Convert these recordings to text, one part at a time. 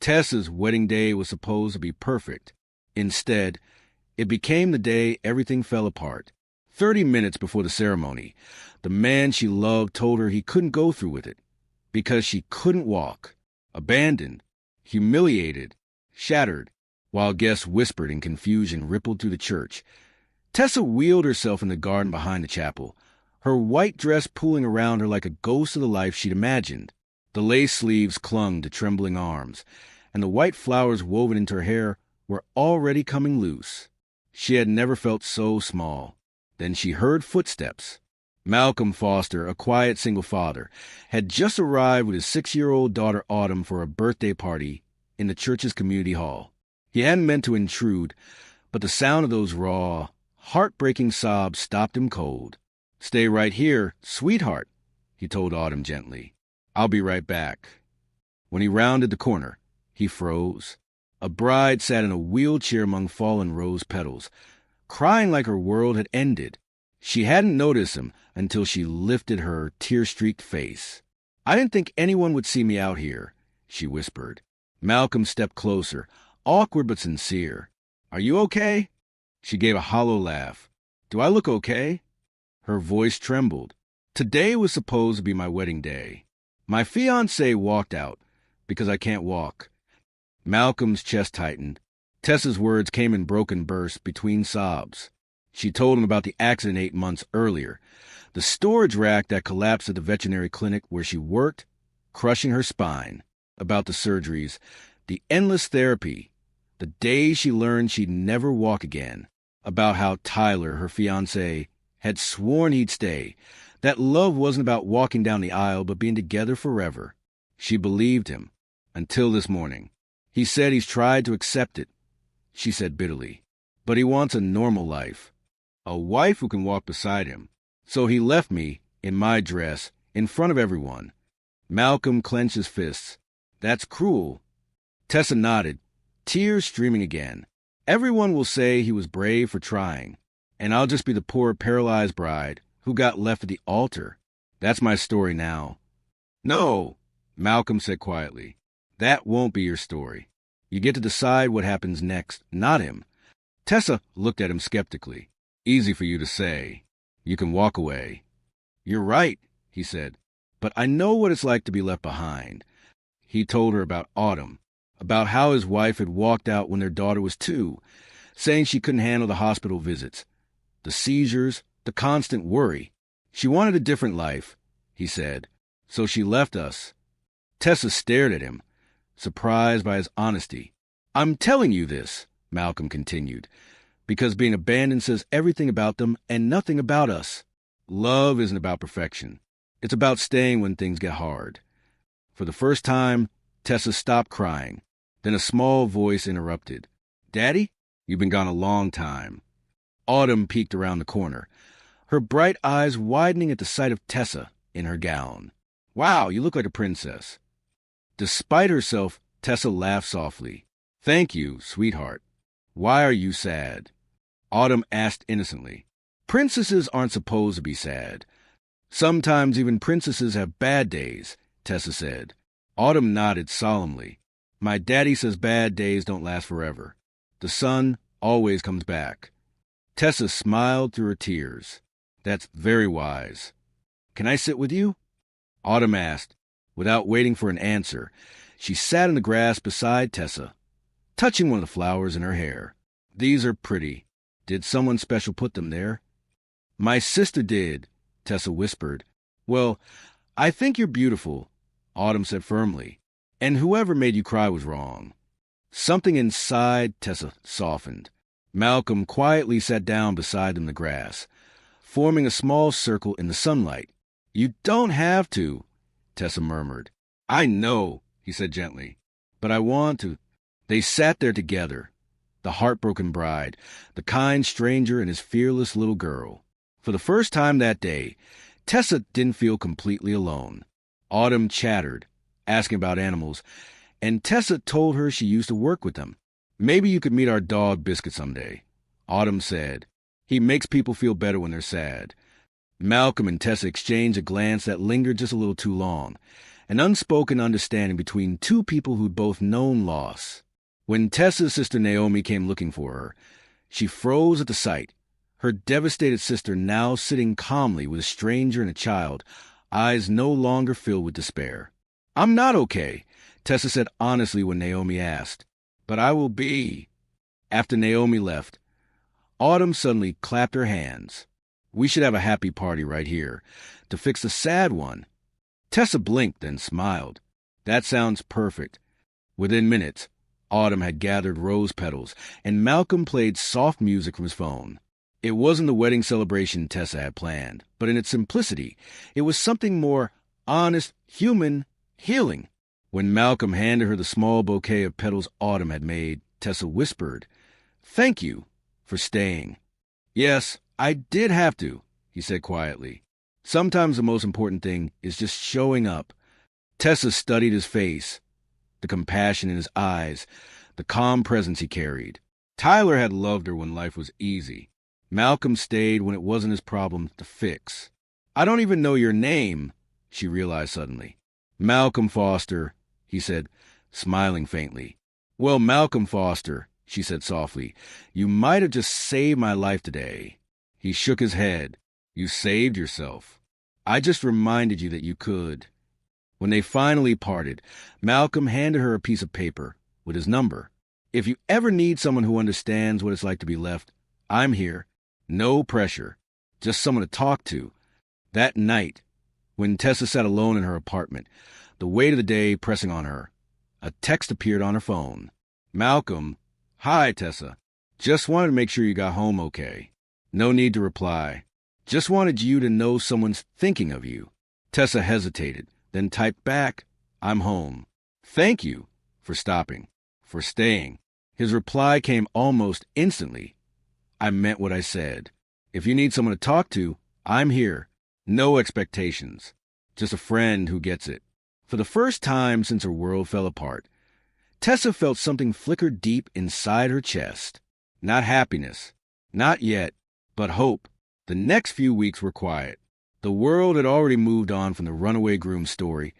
Tessa's wedding day was supposed to be perfect. Instead, it became the day everything fell apart. 30 minutes before the ceremony, the man she loved told her he couldn't go through with it because she couldn't walk. Abandoned, humiliated, shattered, while guests whispered and confusion rippled through the church. Tessa wheeled herself in the garden behind the chapel, her white dress pooling around her like a ghost of the life she'd imagined. The lace sleeves clung to trembling arms, and the white flowers woven into her hair were already coming loose. She had never felt so small. Then she heard footsteps. Malcolm Foster, a quiet single father, had just arrived with his 6-year-old daughter Autumn for a birthday party in the church's community hall. He hadn't meant to intrude, but the sound of those raw, heartbreaking sobs stopped him cold. "Stay right here, sweetheart," he told Autumn gently. "I'll be right back." When he rounded the corner, he froze. A bride sat in a wheelchair among fallen rose petals, crying like her world had ended. She hadn't noticed him until she lifted her tear-streaked face. "I didn't think anyone would see me out here," she whispered. Malcolm stepped closer, awkward but sincere. "Are you okay?" She gave a hollow laugh. "Do I look okay?" Her voice trembled. "Today was supposed to be my wedding day. My fiancé walked out because I can't walk." Malcolm's chest tightened. Tessa's words came in broken bursts between sobs. She told him about the accident 8 months earlier, the storage rack that collapsed at the veterinary clinic where she worked, crushing her spine, about the surgeries, the endless therapy, the day she learned she'd never walk again, about how Tyler, her fiancé, had sworn he'd stay, that love wasn't about walking down the aisle but being together forever. She believed him, until this morning. He said he's tried to accept it, she said bitterly, but he wants a normal life, a wife who can walk beside him. So he left me, in my dress, in front of everyone. Malcolm clenched his fists. "That's cruel." Tessa nodded, tears streaming again. "Everyone will say he was brave for trying, and I'll just be the poor paralyzed bride who got left at the altar. That's my story now." "No," Malcolm said quietly. "That won't be your story. You get to decide what happens next, not him." Tessa looked at him skeptically. "Easy for you to say. You can walk away." "You're right," he said, "but I know what it's like to be left behind." He told her about Autumn, about how his wife had walked out when their daughter was 2, saying she couldn't handle the hospital visits, the seizures, the constant worry. She wanted a different life, he said, so she left us. Tessa stared at him, surprised by his honesty. "I'm telling you this," Malcolm continued, "because being abandoned says everything about them and nothing about us. Love isn't about perfection. It's about staying when things get hard." For the first time, Tessa stopped crying. Then a small voice interrupted. "Daddy, you've been gone a long time." Autumn peeked around the corner, her bright eyes widening at the sight of Tessa in her gown. "Wow, you look like a princess." Despite herself, Tessa laughed softly. "Thank you, sweetheart. Why are you sad?" Autumn asked innocently. "Princesses aren't supposed to be sad. Sometimes even princesses have bad days," Tessa said. Autumn nodded solemnly. "My daddy says bad days don't last forever. The sun always comes back." Tessa smiled through her tears. "That's very wise. Can I sit with you?" Autumn asked. Without waiting for an answer, she sat in the grass beside Tessa, touching one of the flowers in her hair. "These are pretty. Did someone special put them there?" "My sister did," Tessa whispered. "Well, I think you're beautiful," Autumn said firmly, "and whoever made you cry was wrong." Something inside Tessa softened. Malcolm quietly sat down beside them in the grass, forming a small circle in the sunlight. "You don't have to," Tessa murmured. "I know," he said gently, "but I want to." They sat there together, the heartbroken bride, the kind stranger and his fearless little girl. For the first time that day, Tessa didn't feel completely alone. Autumn chattered, asking about animals, and Tessa told her she used to work with them. "Maybe you could meet our dog Biscuit someday," Autumn said. "He makes people feel better when they're sad." Malcolm and Tessa exchanged a glance that lingered just a little too long. an unspoken understanding between two people who'd both known loss. When Tessa's sister Naomi came looking for her, she froze at the sight, her devastated sister now sitting calmly with a stranger and a child, eyes no longer filled with despair. "I'm not okay," Tessa said honestly when Naomi asked. "But I will be." After Naomi left, Autumn suddenly clapped her hands. "We should have a happy party right here, to fix the sad one." Tessa blinked and smiled. "That sounds perfect." Within minutes, Autumn had gathered rose petals, and Malcolm played soft music from his phone. It wasn't the wedding celebration Tessa had planned, but in its simplicity, it was something more honest, human, healing. When Malcolm handed her the small bouquet of petals Autumn had made, Tessa whispered, "Thank you for staying." "Yes, I did have to," he said quietly. "Sometimes the most important thing is just showing up." Tessa studied his face, the compassion in his eyes, the calm presence he carried. Tyler had loved her when life was easy. Malcolm stayed when it wasn't his problem to fix. "I don't even know your name," she realized suddenly. "Malcolm Foster," he said, smiling faintly. "Well, Malcolm Foster," she said softly, "you might have just saved my life today." He shook his head. "You saved yourself. I just reminded you that you could." When they finally parted, Malcolm handed her a piece of paper with his number. "If you ever need someone who understands what it's like to be left, I'm here. No pressure. Just someone to talk to." That night, when Tessa sat alone in her apartment, the weight of the day pressing on her, a text appeared on her phone. "Malcolm, hi, Tessa. Just wanted to make sure you got home okay." No need to reply. "Just wanted you to know someone's thinking of you." Tessa hesitated, then typed back, "I'm home. Thank you for stopping, for staying." His reply came almost instantly. "I meant what I said. If you need someone to talk to, I'm here. No expectations. Just a friend who gets it." For the first time since her world fell apart, Tessa felt something flicker deep inside her chest. Not happiness. Not yet. But hope. The next few weeks were quiet. The world had already moved on from the runaway groom story,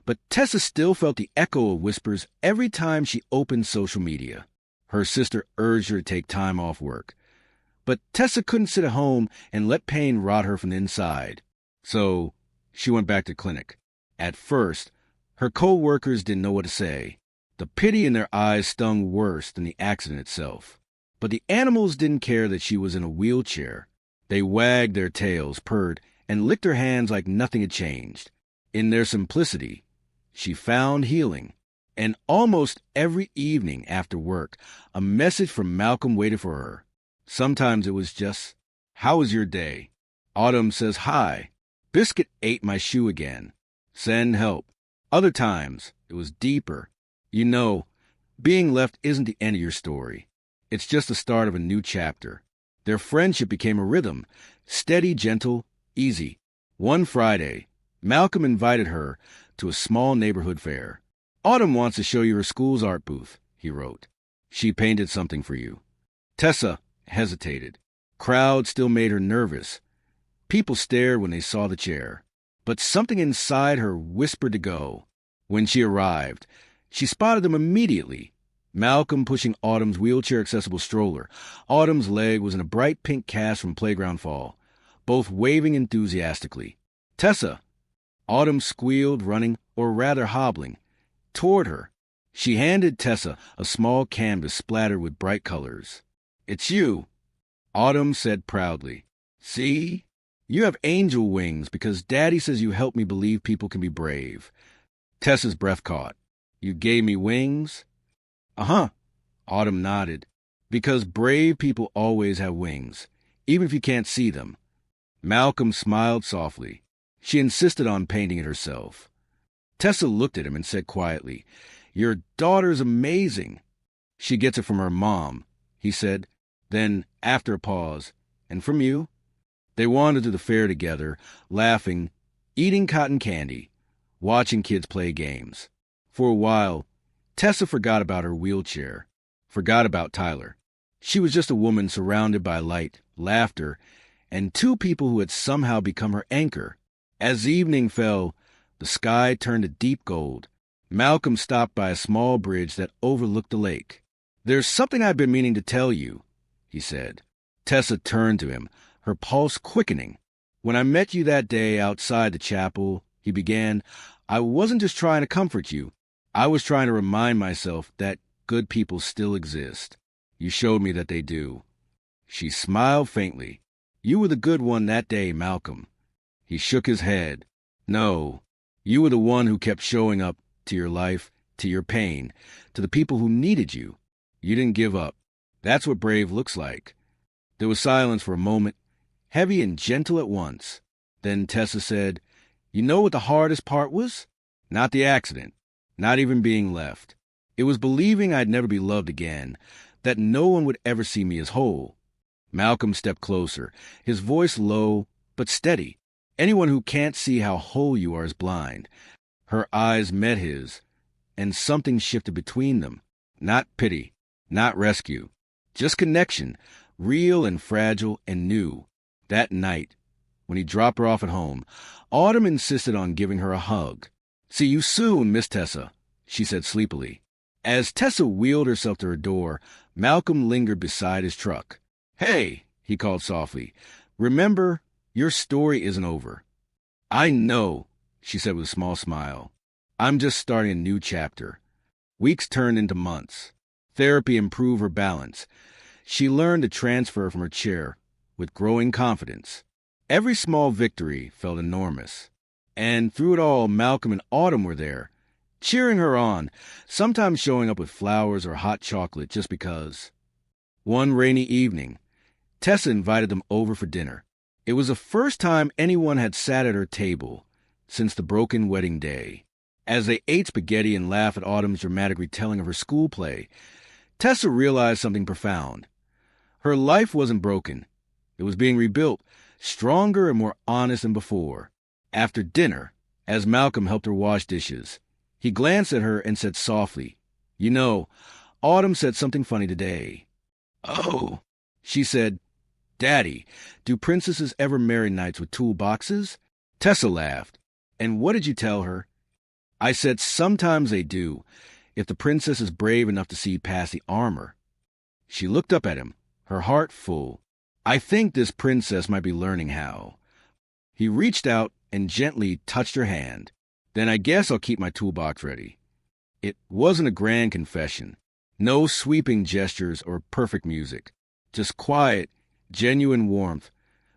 but Tessa still felt the echo of whispers every time she opened social media. Her sister urged her to take time off work, but Tessa couldn't sit at home and let pain rot her from the inside. So she went back to clinic. At first, her co-workers didn't know what to say. The pity in their eyes stung worse than the accident itself. But the animals didn't care that she was in a wheelchair. They wagged their tails, purred, and licked her hands like nothing had changed. In their simplicity, she found healing. And almost every evening after work, a message from Malcolm waited for her. Sometimes it was just, "How was your day?" Autumn says, "Hi. Biscuit ate my shoe again. Send help." Other times, it was deeper. "You know, being left isn't the end of your story. It's just the start of a new chapter." Their friendship became a rhythm, steady, gentle, easy. One Friday, Malcolm invited her to a small neighborhood fair. "Autumn wants to show you her school's art booth," he wrote. "She painted something for you." Tessa hesitated. Crowd still made her nervous. People stared when they saw the chair. But something inside her whispered to go. When she arrived, she spotted them immediately. Malcolm pushing Autumn's wheelchair-accessible stroller. Autumn's leg was in a bright pink cast from playground fall, both waving enthusiastically. "Tessa!" Autumn squealed, running, or rather hobbling, toward her. She handed Tessa a small canvas splattered with bright colors. "It's you," Autumn said proudly. "See? You have angel wings because Daddy says you helped me believe people can be brave." Tessa's breath caught. "You gave me wings?" "Uh-huh," Autumn nodded. "Because brave people always have wings, even if you can't see them." Malcolm smiled softly. She insisted on painting it herself. Tessa looked at him and said quietly, "Your daughter's amazing." "She gets it from her mom," he said. Then, after a pause, "And from you?" They wandered through the fair together, laughing, eating cotton candy, watching kids play games. For a while, Tessa forgot about her wheelchair, forgot about Tyler. She was just a woman surrounded by light, laughter, and two people who had somehow become her anchor. As evening fell, The sky turned a deep gold. Malcolm stopped by a small bridge that overlooked the lake. "There's something I've been meaning to tell you," he said. Tessa turned to him, her pulse quickening. "When I met you that day outside the chapel," he began, "I wasn't just trying to comfort you. I was trying to remind myself that good people still exist. You showed me that they do." She smiled faintly. "You were the good one that day, Malcolm." He shook his head. "No, you were the one who kept showing up to your life, to your pain, to the people who needed you. You didn't give up. That's what brave looks like." There was silence for a moment, heavy and gentle at once. Then Tessa said, "You know what the hardest part was? Not the accident, not even being left. It was believing I'd never be loved again, that no one would ever see me as whole." Malcolm stepped closer, his voice low but steady. "Anyone who can't see how whole you are is blind." Her eyes met his, and something shifted between them. Not pity, not rescue, just connection, real and fragile and new. That night, when he dropped her off at home, Autumn insisted on giving her a hug. "See you soon, Miss Tessa," she said sleepily. As Tessa wheeled herself to her door, Malcolm lingered beside his truck. "Hey," he called softly, "remember, your story isn't over." "I know," she said with a small smile. "I'm just starting a new chapter." Weeks turned into months. Therapy improved her balance. She learned to transfer from her chair with growing confidence. Every small victory felt enormous. And through it all, Malcolm and Autumn were there, cheering her on, sometimes showing up with flowers or hot chocolate just because. One rainy evening, Tessa invited them over for dinner. It was the first time anyone had sat at her table since the broken wedding day. As they ate spaghetti and laughed at Autumn's dramatic retelling of her school play, Tessa realized something profound. Her life wasn't broken. It was being rebuilt, stronger and more honest than before. After dinner, as Malcolm helped her wash dishes, he glanced at her and said softly, "You know, Autumn said something funny today." "Oh," she said. "Daddy, do princesses ever marry knights with toolboxes?" Tessa laughed. "And what did you tell her?" "I said sometimes they do, if the princess is brave enough to see past the armor." She looked up at him, her heart full. "I think this princess might be learning how." He reached out and gently touched her hand. "Then I guess I'll keep my toolbox ready." It wasn't a grand confession. No sweeping gestures or perfect music. Just quiet, genuine warmth,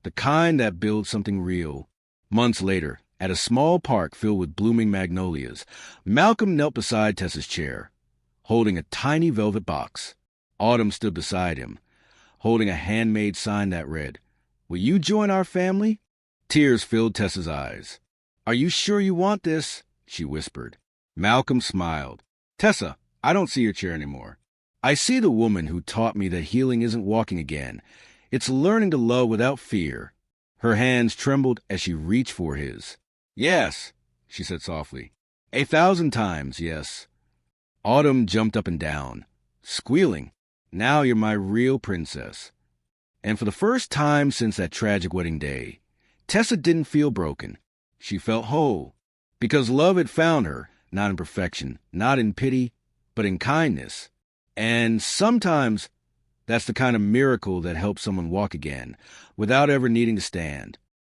the kind that builds something real. Months later, at a small park filled with blooming magnolias, Malcolm knelt beside Tessa's chair, holding a tiny velvet box. Autumn stood beside him, holding a handmade sign that read, "Will you join our family?" Tears filled Tessa's eyes. "Are you sure you want this?" she whispered. Malcolm smiled. "Tessa, I don't see your chair anymore. I see the woman who taught me that healing isn't walking again. It's learning to love without fear." Her hands trembled as she reached for his. "Yes," she said softly. "1,000 times, yes." Autumn jumped up and down, squealing. "Now you're my real princess." And for the first time since that tragic wedding day, Tessa didn't feel broken. She felt whole, because love had found her, not in perfection, not in pity, but in kindness. And sometimes that's the kind of miracle that helps someone walk again, without ever needing to stand.